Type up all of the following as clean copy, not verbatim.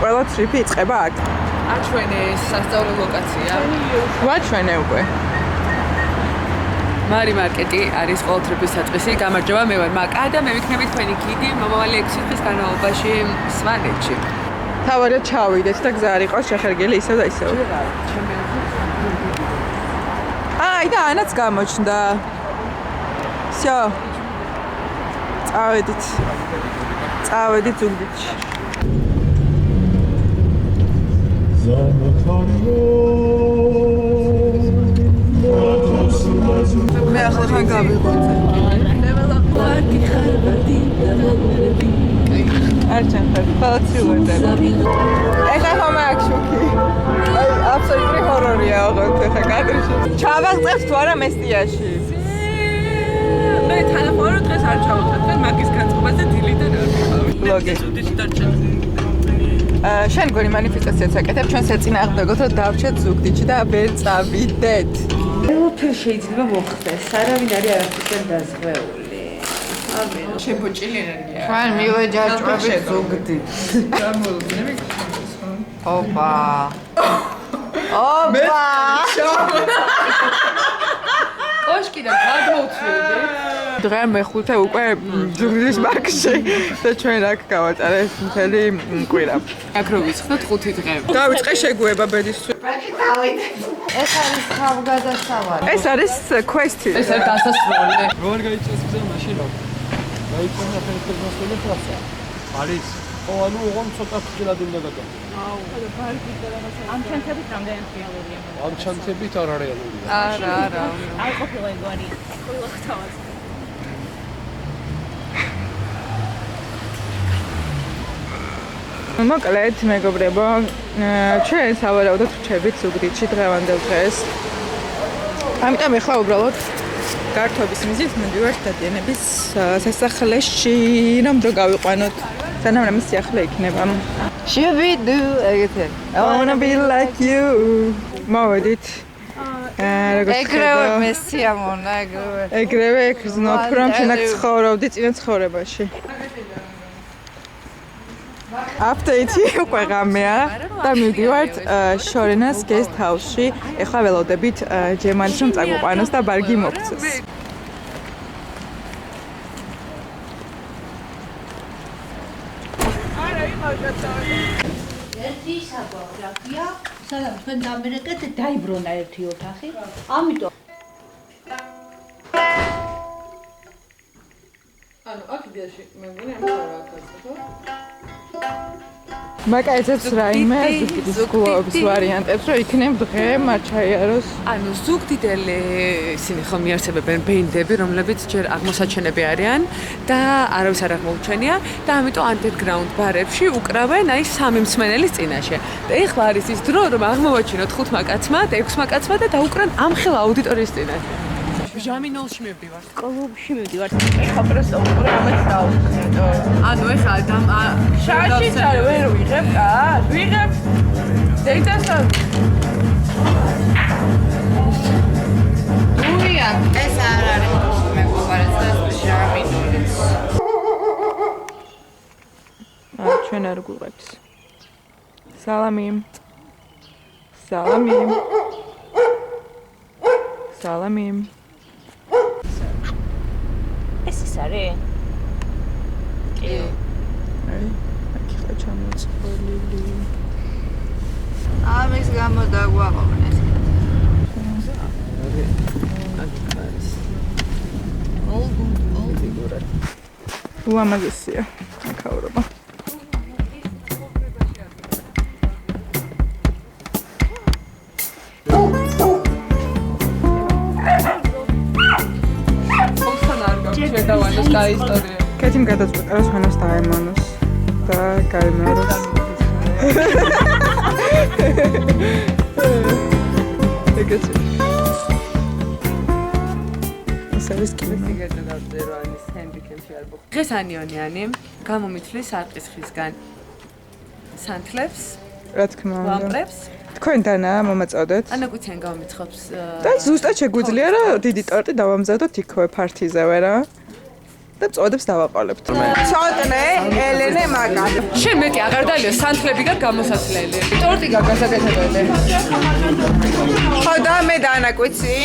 ყველა ტრიპი იწყება აქ. აჩვენე სასწავლო ლოკაცია. ვაჩვენე უკვე. მარი მარკეტი არის ყოველ ტრიპის საწყისი. გამარჯობა, მე ვარ მაკა და მე ვიქნები თქვენი გიდი მომავალი 6 წლის განმავლობაში სვანეთში. თავარია ჩავიდეთ და გზა არ იყოს შეხერგილი ისევ და ისევ. აი და ანაც გამოჩნდა. всё. წავედით ზუგდიდში. მე ახლა თან გავიღვიძე. არჩენ ფალცი ვერდება. ეხა ხომ აქ შუქი. აი აბსოლუტური ჰორორია ოღონდ ეხა კადრში. ჩავაღწევთ თუ არა მესტიაში? მე თანახმოვარ დღეს არ ჩავუხდეთ მაგის განწყობაზე დილიდან არ ვიყავი. ბლოგი. შენ გონი მანიფესტაციას აკეთებ, ჩვენ სეწინააღმდეგოთ რომ დავრჩეთ ზუგდიდში და ვერ წავიდეთ. ყველაფერი შეიძლება მოხდეს. არავინ არის არასდროს დაზღვეული. ამენ. შემოჭილი ენერგია. ჩვენ მივეჯაჭვებით ზუგდიდში. გამოვიდები. ოპა. ოშკიდან გადმოვცვიდი. დღე მეხუთე უკვე ზუგდიდის ბაქში და ჩვენ აქ გავატარეთ მთელი კვირა. აქ რო ვიცხდოთ 5 დღე. დავიწყე შეგუება ბედისთვის. ეს არის თავგადასავალი. ეს არის quest-ი. ეს არის დასასრული. როგორ გაიწეს გზა მაშინ რომ გაიწენა ფერწერნოსელი ტრასა არის ხო ანუ ოღონდ ცოტა ხშირად უნდა გადავა ამ ჩანთებით რამდენი რეალურია? ამ ჩანთებით არ რეალურია არა არ ყოფილა ეგარი. ყველა ხთავაზე. მოკლედ მეგობრებო, ჩვენ სავარაუდოდ ვრჩებით ზუგდიდში დღევანდელ დღეს. ამიტომ ახლა უბრალოდ გართობის მიზნით მივიდივართ დადიანების სასახლეში, რომ დრო გავიყვანოთ. სანამ რამე სიახლე იქნება. შევიდუ, ეგეთე. I wanna be like you. მოვედით. ეგრევე მესიამონა, ეგრევე. ეგრევე ეკრძნობ, რომ შენ აქ ცხოვრობდი წინა ცხოვრებაში. აპდეიტი უკვე ღამეა და მივდივართ შორენას guest house-ში. ეხლა ველოდებით ჯემანის რომ წაგვიყვანოს და ბარგი მოგცეს. ერთი საგვარია, სადაც თქვენ დამერეკეთ დაიბრუნა ერთი ოთახი. ამიტომ ანუ აქ იდეაში მე მგონი ამ ხარაკაც ხო? მაკა ეცებს რაიმე ზუგდიდის ვარიანტებს, რომ იქნებ დღე მათ ჩაიაროს. ანუ ზუგდიდელი ისინი ხომ მიარსებებენ ბენდები, რომლებიც ჯერ აღმოსაჩენები არიან და არავის არ აღმოუჩენია და ამიტომ underground ბარებში უკრავენ აი სამი მსმენელის წინაშე. და ეხლა არის ის დრო, რომ აღმოვაჩინოთ 5 მაკაცმა და 6 მაკაცმა და დაუკრან ამ ხელ აუდიტორიის წინაშე. ჟამინოლში მივდივართ. კლუბში მივდივართ. ეხა პრესტო უკვე ამას დავუხსნით. ანუ ეხლა შარში წარ ვერ ვიღებ, ვიღებ. დეიტასა. უია, ეს არ არის მეგობარიც და ჟამინოლიც. ჩვენ არ გუღებს. სალამი. სალამი. სალამი. ეს ის არის? კი. აი, აქ ხა ჩამოწოლილი. ამის გამო დაგვაყოვნეს. უამაგესია აქაურობა. შედავანოს კაი ისტორია. კეთიმ გადაწყვეტა სვანას დაემონოს და გაიმეოროს. ეგეც. ეს არის კინო. დღეს ანიონიანი გამომithლის არყისხისგან სანთლებს, რა თქმა უნდა. ლამპრებს. თქვენთანა მომაწოდეთ. ანაკუციან გამომიცხობს. და ზუსტად შეგვიძლია რა დიდი ტორტი დავამზადოთ იქვე ფართიზევე რა. და წოდებს დავაყოლებთ. ცოტნე, ელენე, მაგა. შენ მეტი აღარ დალიო სანთლები და გამოსაცლელი. ტორტი გაგასაკეთებელი. ხო და მე დაანაკვიცი.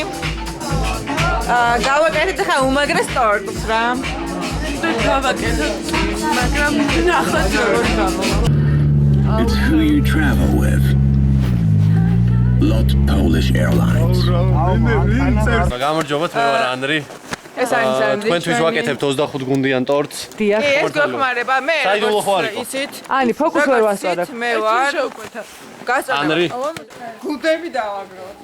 გავაკეთეთ ხა უმაგრეს ტორტს რა. გავაკეთე. მაგრამ ნახოთ როგორ გამო. It's who you travel with. Lot Polish Airlines. გამარჯობათ, მე ვარ ანდრი. ეს არის ანდრი. თქვენთვის ვაკეთებთ 25 გუნდიან ტორტს. დიახ. ეს გეხმარება მე. საიდუმლო ხო არ იყო? იცით? ანი ფოკუს ვერ ვასწორებ. მე ვარ. გასწორებ. ანდრი. გუდები დავაგროვოთ.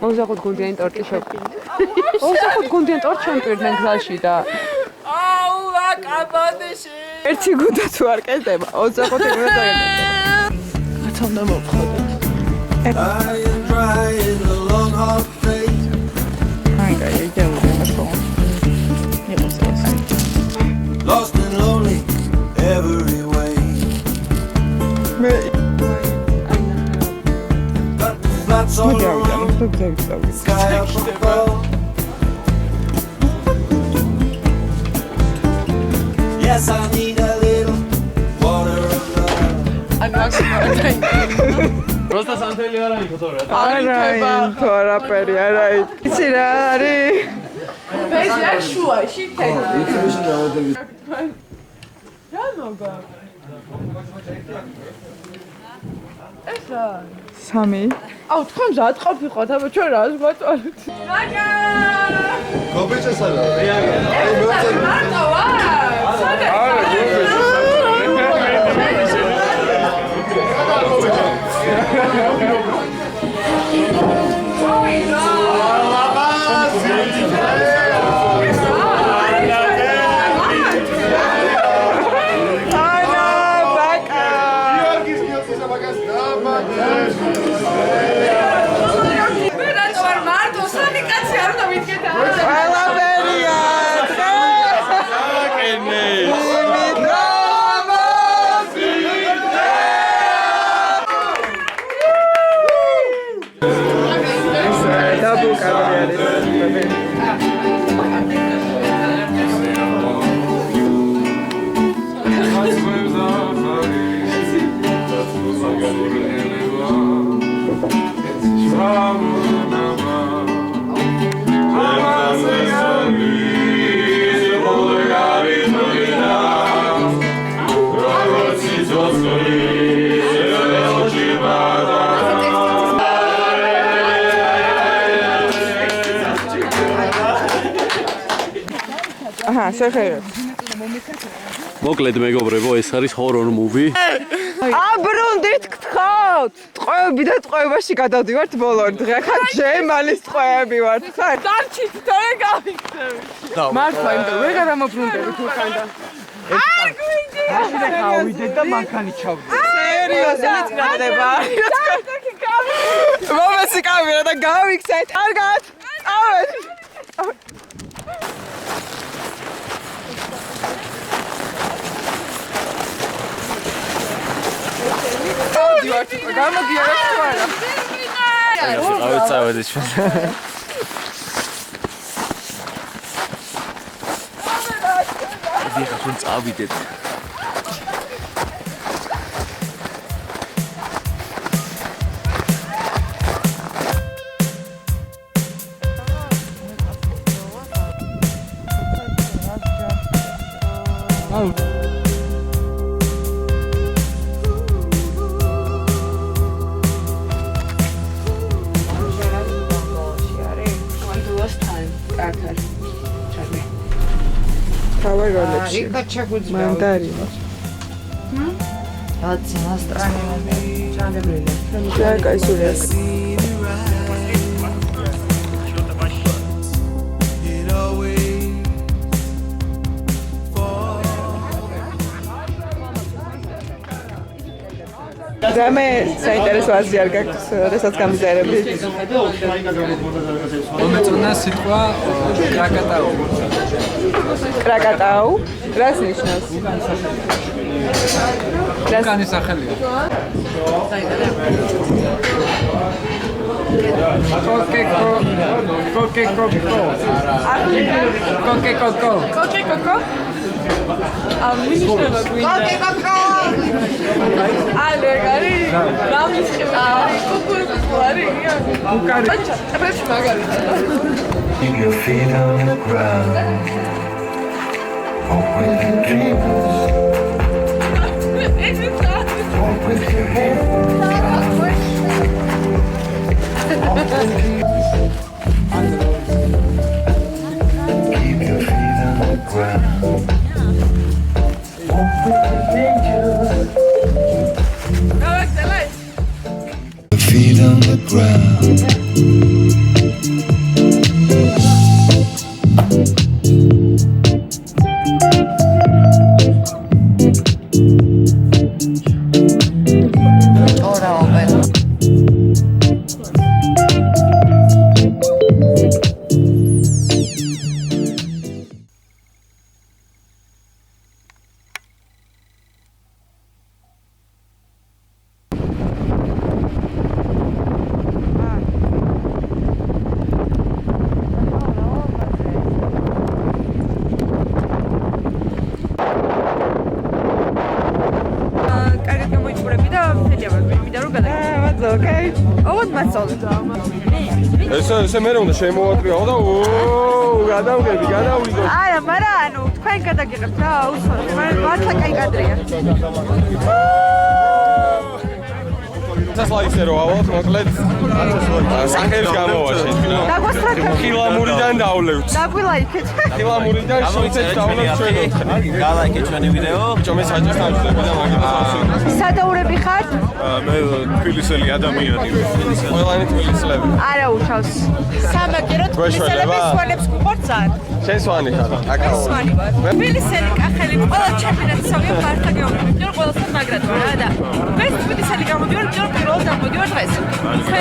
25 გუნდიანი ტორტი შევკიდე. 25 გუნდიანი ტორტი შემპირდნენ გზაში და აუ, აკაბადეში. ერთი გუნდა თუ არ კეთდება, 25 გუნდა დაგეკეთება. კაცამ დამოვხოდეთ. Lost and lonely every way. But that's all around. Sky up above. Yes, I need a little water of love. Просто სანთელი არ არის თორე. არაი, თორაპერი, არაი. იცი რა არის? ეს რა შუაში თეთრი. სამი. აუ თქვენ მზად ყოფილიყოთ, აბა ჩვენ რას გვაწვალეთ. აჰა, შეხერებ. მოკლედ მეგობრებო, ეს არის horror movie. აბრუნდით გთხოვთ. ტყვეები და ტყვეებაში გადავდივართ ბოლო დღე. ხა ჯემალის ტყვეები ვართ. ხა დარჩით, თორე გავიქცევი. მართლა იმდა, ვეღარ ამობრუნდები თუ ხანდა. არ გვინდა. მაშინ გავიდეთ და მანქანი ჩავდით. სერიოზული წინადადება. მომეცი კამერა და გავიქცეთ. კარგად. წავედ. გამოდიარეთ თუ არა? გავით წავედით ჩვენ. დიახ, ჩვენ წავიდეთ. Мандарин. Одна страна. Какая сюрек. Rame საინტერესო აზრი არ გაქვს, რასაც გამიზარებით. მომეწონა სიტყვა კრაკატაუ. კრაკატაუ? რას ნიშნავს? ვულკანის სახელია. კოკეკოკო. მინიშნება გვინდა. კოკეკოკო. ალეგარი. რამისხება. კუკურიკულარი. უკარი. აჩა, ტრებში მაგარია. Keep your feet on the ground. Walk with your dreams. Walk with your head. Keep your feet on the ground. Walk with the danger. Keep your feet on the ground. ესე მე უნდა შემოვატრიაო და გადავგები, გადავიდო. არა, მაგრამ ანუ თქვენ გადაგიღებთ რა, უსწორად. მართლა კაი კადრია. სასლა ისე რომ ავალთ, მოკლედ სახეებს გამოვაშენთ. დაგვასწრაფებთ. ხილამურიდან დავლევთ. დაგვილაიქეთ. ხილამურიდან შუცებს დავლევთ ჩვენ. გალაიქეთ ჩვენი ვიდეო. ბიჭო მე საჭირს ამშვიდები და მაგიტას სადაურები ხართ? მე თბილისელი ადამიანი ვარ. ყველანი თბილისელები. არა უშავს. სამაგეროდ თბილისელები სვანებს გუყურცან. შენ სვანი ხარ? აკაო. სვანი ვარ. თბილისელი კახელი ყველა ჩემპიონატისავე მართლა გეუბნები. ჯერ ყველასთან მაგრად ვარ და მე თბილისელი გამოდივარ, ჯერ პირველად გამოდივარ დღეს.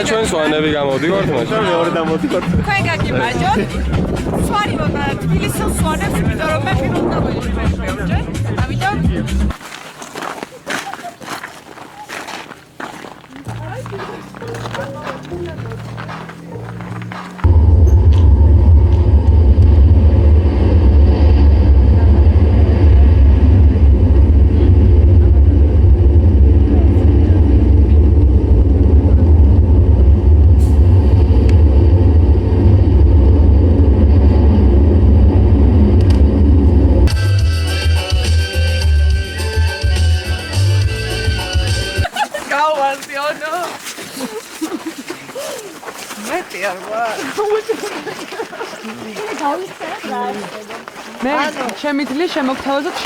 ჩვენ სვანები გამოდივართ, მაგრამ მეორე დამოდივართ. თქვენ გაგიმაჯოთ. სვანი ვარ, თბილისელ სვანებს, იმიტომ რომ მე პირველად გამოდივარ მეუჯე. ამიტომ მე ჩემი თლი შემოგთავაზოთ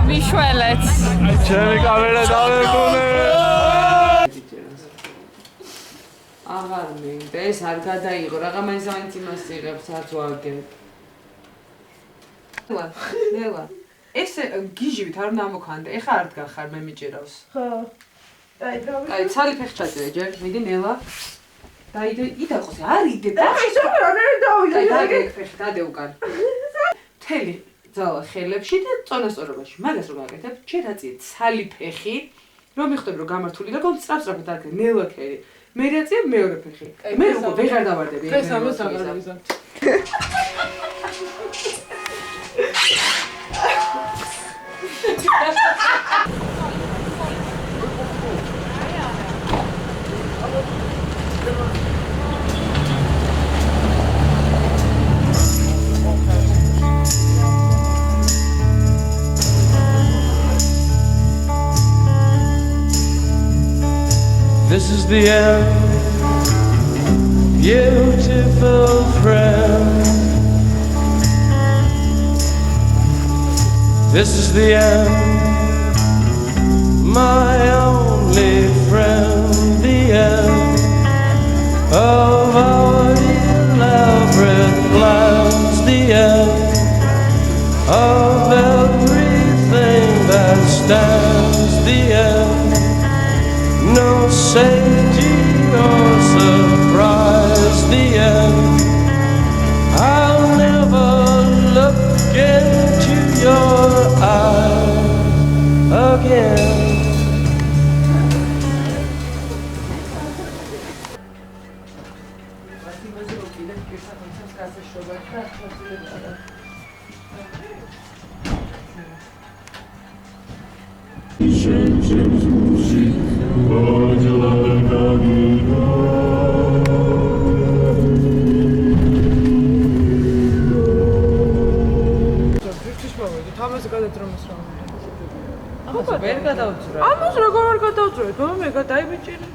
მიშველეთ ჩემი კამერა დავეკუნე. აღარ მინდა ეს არ გადაიღო რაღა მაინც იმას იღებს რაც ვაგებ ნელა ეს გიჟივით არ უნდა მოგხანდე ეხა არ დგახარ მე მიჭირავს ხო აი ცალი ფეხ ჩაწერე ჯერ მიდი ნელა დაიდე იდაყოს არ იდე და ისე რა დავიდე დაიდე ფეხი დადე უკან თელი ძალა ხელებში და წონასწორობაში მაგას რო გაკეთებ ჯერ აწიე ცალი ფეხი რომ მიხდები რომ გამართული და გომწრაფ-სწრაფად დაგე ნელა ქერი მე აწიე მეორე ფეხი მე როგორ ვეღარ დავარდები ეს ამას აღარ ვიზამთ This is the end, beautiful friend. This is the end, my only friend. The end of our elaborate plans. The end of everything that stands. The end. No safety or surprise, the end. I'll never look into your eyes again. ამაზე გადაძრომის რა. ამაზე ვერ გადავძრა. ამას როგორ არ გადავწყვეტ? მე გადაიბიჭირე.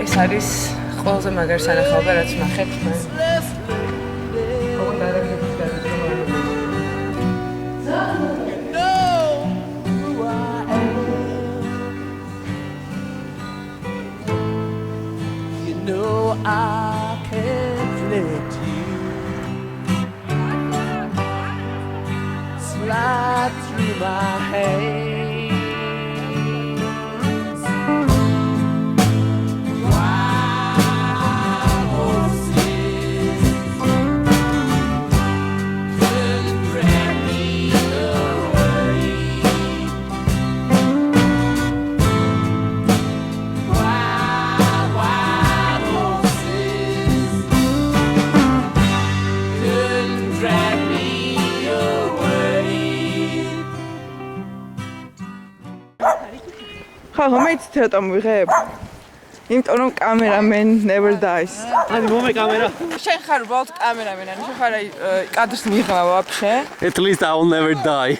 ეს არის ყველაზე მაგარი სანახაობა, რაც ნახეთ მე. You know I can't let you slide through my hands. ხახო მეც ცოტა მივიღებ. იმიტომ რომ კამერამენ never dies. Ანი მომე კამერა. შენ ხარ უბრალოდ კამერამენი, შენ ხარ აი კადრს მიიღება ვაფშე. At least I will never die.